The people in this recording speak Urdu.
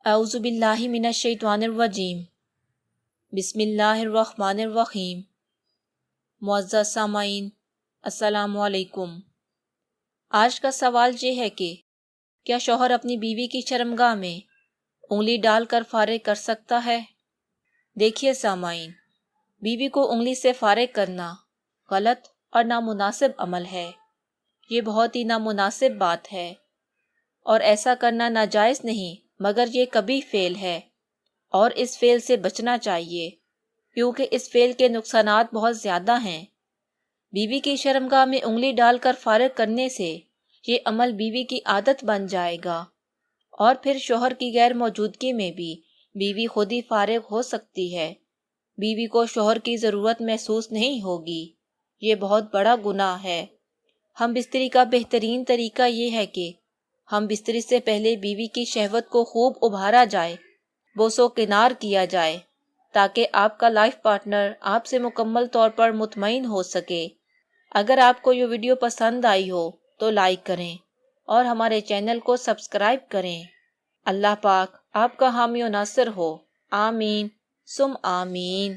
اعوذ باللہ من الشیطان الرجیم بسم اللہ الرحمن الرحیم۔ معزز سامعین، السلام علیکم۔ آج کا سوال یہ ہے کہ کیا شوہر اپنی بیوی کی شرمگاہ میں انگلی ڈال کر فارغ کر سکتا ہے؟ دیکھیے سامعین، بیوی کو انگلی سے فارغ کرنا غلط اور نامناسب عمل ہے۔ یہ بہت ہی نامناسب بات ہے اور ایسا کرنا ناجائز نہیں، مگر یہ کبھی فعل ہے اور اس فعل سے بچنا چاہیے کیونکہ اس فعل کے نقصانات بہت زیادہ ہیں۔ بیوی کی شرمگاہ میں انگلی ڈال کر فارغ کرنے سے یہ عمل بیوی کی عادت بن جائے گا اور پھر شوہر کی غیر موجودگی میں بھی بیوی خود ہی فارغ ہو سکتی ہے۔ بیوی کو شوہر کی ضرورت محسوس نہیں ہوگی۔ یہ بہت بڑا گناہ ہے۔ ہم بستری کا بہترین طریقہ یہ ہے کہ ہم بستری سے پہلے بیوی کی شہوت کو خوب ابھارا جائے، بوس و کنار کیا جائے تاکہ آپ کا لائف پارٹنر آپ سے مکمل طور پر مطمئن ہو سکے۔ اگر آپ کو یہ ویڈیو پسند آئی ہو تو لائک کریں اور ہمارے چینل کو سبسکرائب کریں۔ اللہ پاک آپ کا حامی و ناصر ہو۔ آمین ثم آمین۔